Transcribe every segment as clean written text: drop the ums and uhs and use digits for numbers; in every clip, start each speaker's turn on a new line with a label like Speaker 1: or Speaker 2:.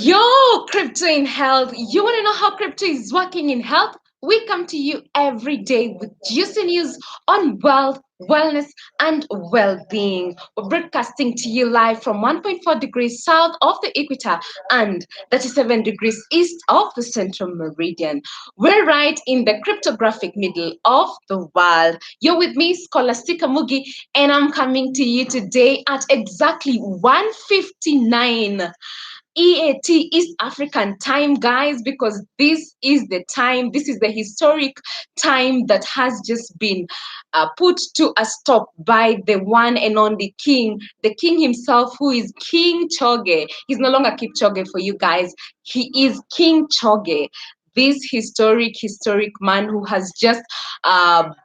Speaker 1: Yo, crypto in health. You want to know how crypto is working in health? We come to you every day with juicy news on wealth, wellness, and well-being. We're broadcasting to you live from 1.4 degrees south of the equator and 37 degrees east of the central meridian. We're right in the cryptographic middle of the world. You're with me, Scholastica Mugi, and I'm coming to you today at exactly 1:59 EAT, East African time, guys, because this is the time, this is the historic time that has just been put to a stop by the one and only king, the king himself, who is King Choge. He's no longer King Choge for you guys, he is King Choge. This historic man who has just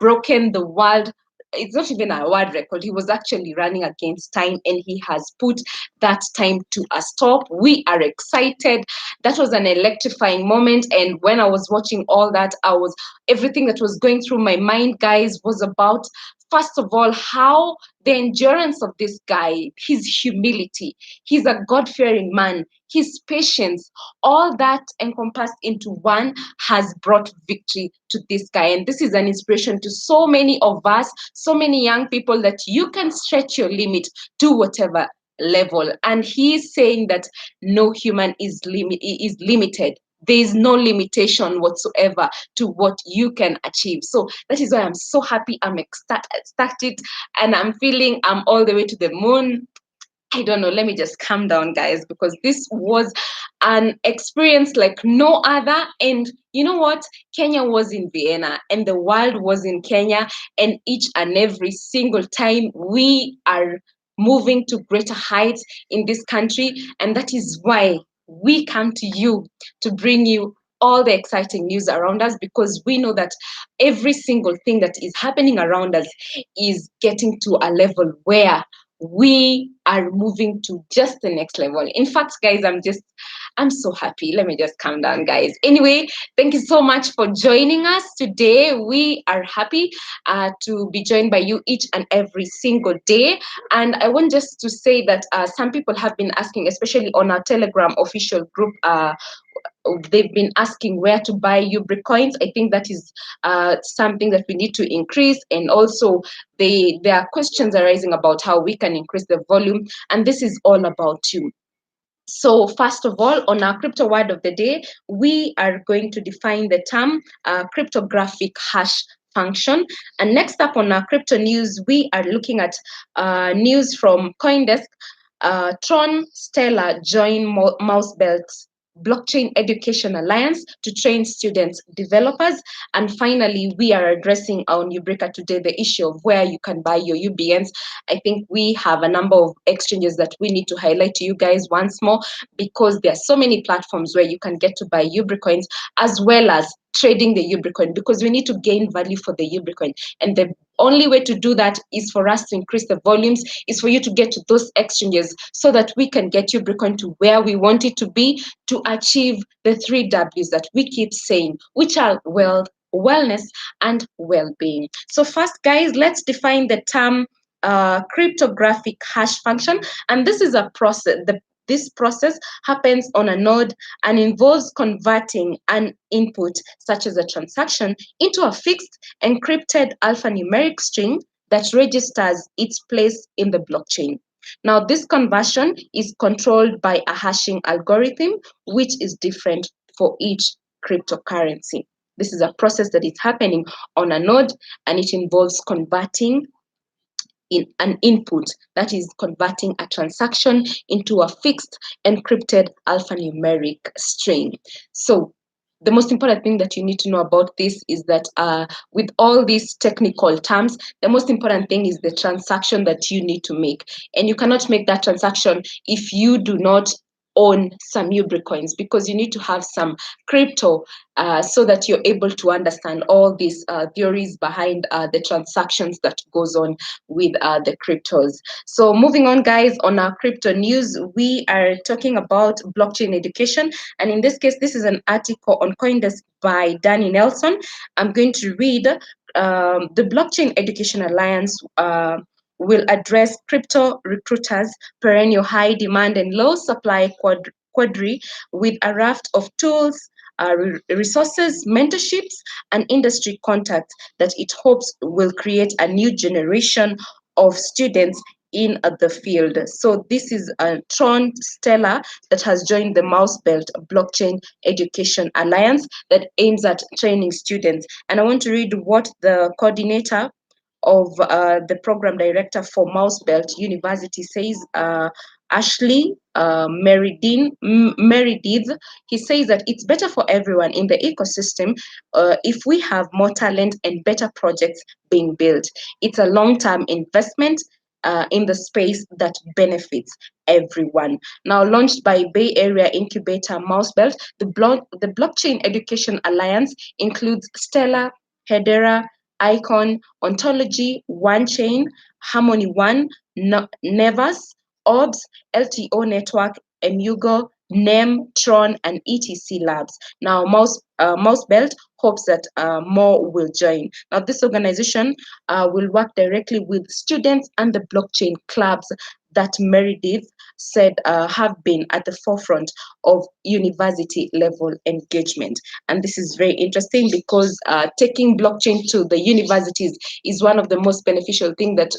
Speaker 1: broken the world. It's not even a world record. He was actually running against time and he has put that time to a stop. We are excited. That was an electrifying moment. And when I was watching all that, everything that was going through my mind, guys, was about, first of all, how the endurance of this guy, his humility, he's a God-fearing man, his patience, all that encompassed into one has brought victory to this guy. And this is an inspiration to so many of us, so many young people, that you can stretch your limit to whatever level. And he's saying that no human is limited. There is no limitation whatsoever to what you can achieve. So that is why I'm so happy. I'm ecstatic and I'm feeling I'm all the way to the moon. I don't know, let me just calm down, guys, because this was an experience like no other. And you know what? Kenya was in Vienna and the world was in Kenya. And each and every single time we are moving to greater heights in this country. And that is why we come to you to bring you all the exciting news around us, because we know that every single thing that is happening around us is getting to a level where we are moving to just the next level. In fact, guys, I'm so happy. Let me just calm down, guys. Anyway, thank you so much for joining us today. We are happy to be joined by you each and every single day. And I want just to say that some people have been asking, especially on our Telegram official group, they've been asking where to buy Ubricoins. I think that is something that we need to increase. And also there are questions arising about how we can increase the volume. And this is all about you. So first of all, on our crypto word of the day, we are going to define the term cryptographic hash function. And next up on our crypto news, we are looking at news from CoinDesk. Tron Stellar join Mousebelt's Blockchain Education Alliance to train students developers. And finally, we are addressing on Ubrica today the issue of where you can buy your UBNs. I think we have a number of exchanges that we need to highlight to you guys once more, because there are so many platforms where you can get to buy Ubricoins, as well as trading the Ubricoin, because we need to gain value for the Ubricoin. And the only way to do that is for us to increase the volumes, is for you to get to those exchanges so that we can get Ubricoin to where we want it to be, to achieve the 3 W's that we keep saying, which are wealth, wellness, and well-being. So first, guys, let's define the term cryptographic hash function. And this is a process. This process happens on a node and involves converting an input, such as a transaction, into a fixed encrypted alphanumeric string that registers its place in the blockchain. Now, this conversion is controlled by a hashing algorithm, which is different for each cryptocurrency. This is a process that is happening on a node, and it involves converting in an input, that is converting a transaction into a fixed encrypted alphanumeric string. So the most important thing that you need to know about this is that with all these technical terms, the most important thing is the transaction that you need to make. And you cannot make that transaction if you do not own some Ubricoins, because you need to have some crypto so that you're able to understand all these theories behind the transactions that goes on with the cryptos. So moving on, guys, on our crypto news, we are talking about blockchain education. And in this case, this is an article on CoinDesk by Danny Nelson. I'm going to read the Blockchain Education Alliance will address crypto recruiters' perennial high demand and low supply Quadri with a raft of tools, resources, mentorships, and industry contacts that it hopes will create a new generation of students in the field. So this is Tron Stella that has joined the Mouse Belt Blockchain Education Alliance that aims at training students. And I want to read what the coordinator of the program director for Mouse Belt University says, Ashley Meredith. He says that it's better for everyone in the ecosystem if we have more talent and better projects being built. It's a long-term investment in the space that benefits everyone. Now, launched by Bay Area incubator Mousebelt, the Blockchain Education Alliance includes Stellar, Hedera, Icon, Ontology, OneChain, Harmony One, Nevas, Orbs, LTO Network, Emugo, NEM, Tron, and ETC Labs. Now, Mousebelt hopes that more will join. Now, this organization will work directly with students and the blockchain clubs that Meredith said have been at the forefront of university level engagement. And this is very interesting because taking blockchain to the universities is one of the most beneficial things that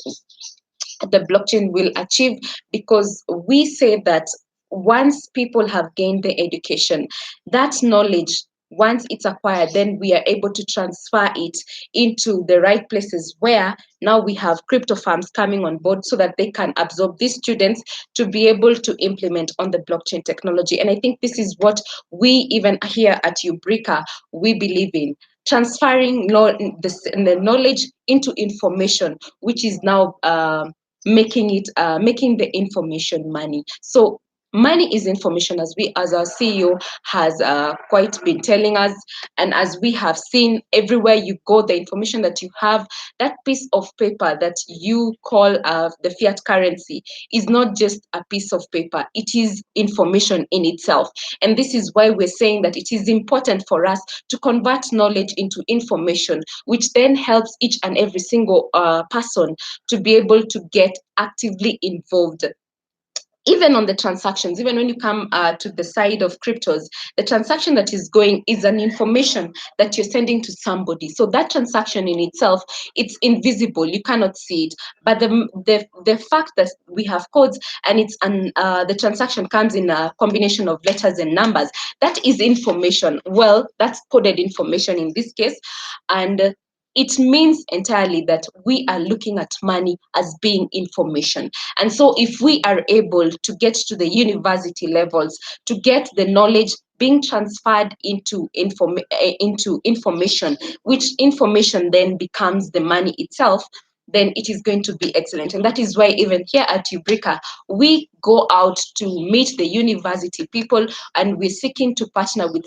Speaker 1: the blockchain will achieve, because we say that once people have gained the education, that knowledge, once it's acquired, then we are able to transfer it into the right places where now we have crypto farms coming on board so that they can absorb these students to be able to implement on the blockchain technology. And I think this is what we, even here at Ubrica, we believe in, transferring the knowledge into information, which is now making the information money. So money is information, as our CEO has quite been telling us, and as we have seen everywhere you go, the information that you have, that piece of paper that you call the fiat currency, is not just a piece of paper, it is information in itself. And this is why we're saying that it is important for us to convert knowledge into information, which then helps each and every single person to be able to get actively involved. Even on the transactions, even when you come to the side of cryptos, the transaction that is going is an information that you're sending to somebody. So that transaction in itself, it's invisible, you cannot see it. But the fact that we have codes and the transaction comes in a combination of letters and numbers, that is information. Well, that's coded information in this case, and it means entirely that we are looking at money as being information. And so if we are able to get to the university levels, to get the knowledge being transferred into information, which information then becomes the money itself, then it is going to be excellent. And that is why even here at Ubrica, we go out to meet the university people, and we're seeking to partner with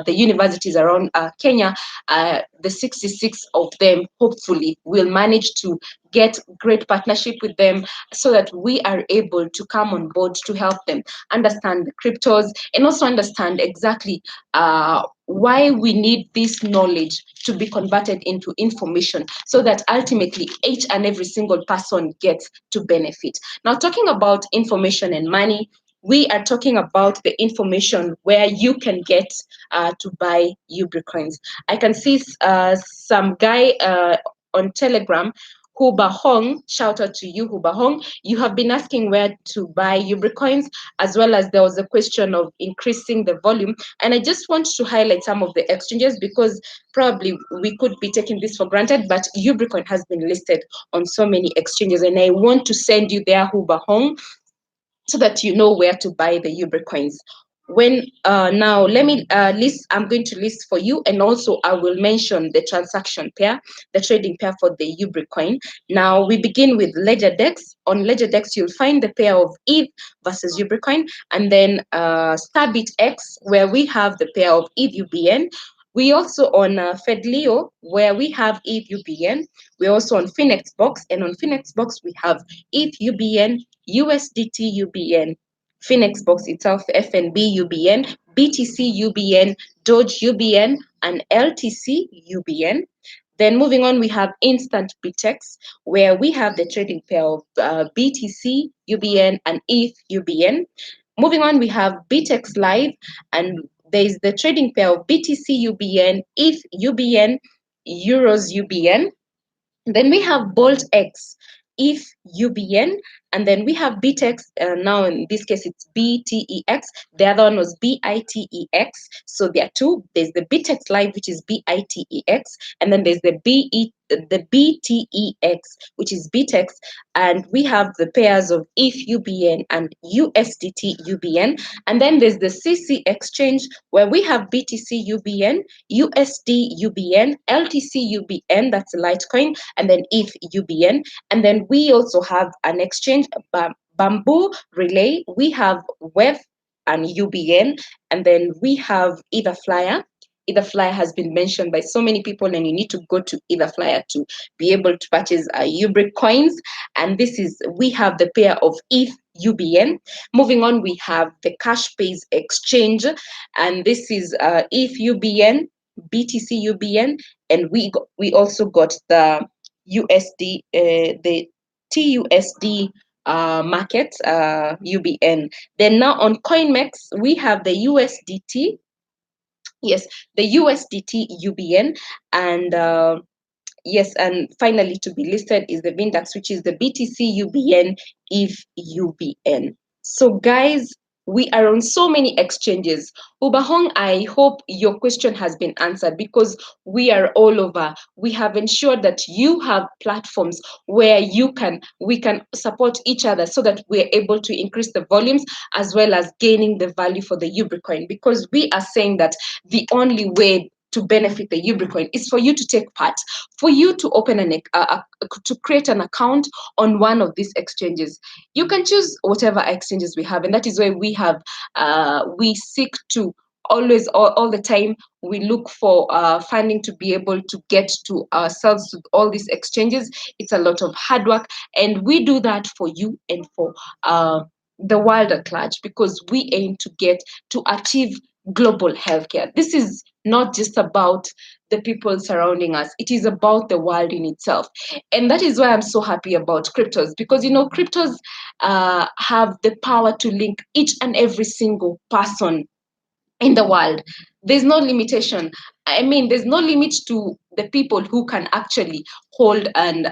Speaker 1: the universities around Kenya. The 66 of them, hopefully, will manage to get great partnership with them so that we are able to come on board to help them understand the cryptos and also understand exactly why we need this knowledge to be converted into information so that ultimately each and every single person gets to benefit. Now, talking about information and money, we are talking about the information where you can get to buy Ubricoins. I can see some guy on Telegram, Huba Hong, shout out to you, Huba Hong. You have been asking where to buy Ubricoins, as well as there was a question of increasing the volume. And I just want to highlight some of the exchanges because probably we could be taking this for granted, but Ubricoin has been listed on so many exchanges. And I want to send you there, Huba Hong, so that you know where to buy the Ubricoins. When now let me list, I'm going to list for you, and also I will mention the transaction pair, the trading pair for the Ubricoin. Now we begin with LedgerDex. On LedgerDex, you'll find the pair of ETH versus Ubricoin, and then StarBitX, where we have the pair of ETH UBN. We also on Fedlio, where we have ETH UBN. We're also on Finexbox, and on Finexbox we have ETH UBN, USDT UBN, Finexbox itself, FNB UBN, BTC UBN, Doge UBN, and LTC UBN. Then moving on, we have Instant BTX, where we have the trading pair of BTC UBN and ETH UBN. Moving on, we have BTX Live, and there is the trading pair of BTC UBN, ETH UBN, Euros UBN. Then we have Bolt X, if UBN, and then we have BTX. Now in this case, it's BTEX. The other one was BITEX. So there are two. There's the BTX Live, which is BITEX, and then there's the BTEX, which is BTEX, and we have the pairs of ETH UBN and USDT UBN, and then there's the CC exchange where we have BTC UBN, USD UBN, LTC UBN, that's Litecoin, and then ETH UBN. And then we also have an exchange, Bamboo Relay. We have WEV and UBN, and then we have Etherflyer. Etherflyer has been mentioned by so many people, and you need to go to Etherflyer to be able to purchase Ubricoins. And we have the pair of ETH UBN. Moving on, we have the Cashpays exchange, and this is ETH UBN, BTC UBN, and we also got the USD, the TUSD market, UBN. Then now on CoinMex, we have the USDT. Yes, the USDT UBN, and yes, and finally to be listed is the Vindax, which is the BTC UBN, ETH UBN. So guys, we are on so many exchanges. Ubahong, I hope your question has been answered, because we are all over. We have ensured that you have platforms where we can support each other, so that we're able to increase the volumes as well as gaining the value for the Ubricoin, because we are saying that the only way to benefit the Ubricoin is for you to take part, for you to open to create an account on one of these exchanges. You can choose whatever exchanges we have, and that is why we seek to always, all the time, we look for funding to be able to get to ourselves to all these exchanges. It's a lot of hard work, and we do that for you and for the world at large, because we aim to achieve global healthcare. This is not just about the people surrounding us, it is about the world in itself. And that is why I'm so happy about cryptos, because cryptos have the power to link each and every single person in the world. There's no limitation. I mean, there's no limit to the people who can actually hold and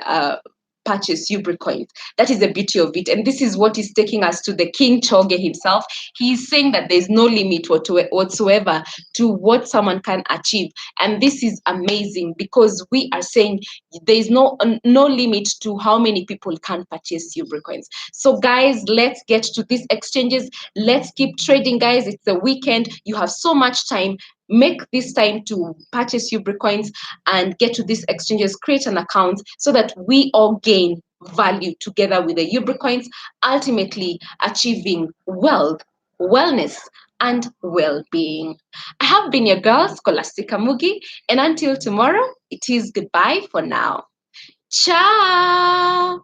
Speaker 1: purchase Ubricoins. That is the beauty of it. And this is what is taking us to the King Choge himself. He's saying that there's no limit whatsoever to what someone can achieve. And this is amazing, because we are saying there's no limit to how many people can purchase Ubricoins. So guys, let's get to these exchanges. Let's keep trading, guys. It's the weekend. You have so much time. Make this time to purchase Ubricoins and get to these exchanges, create an account, so that we all gain value together with the Ubricoins, ultimately achieving wealth, wellness, and well-being. I have been your girl, Scholastica Mugi, and until tomorrow, it is goodbye for now. Ciao!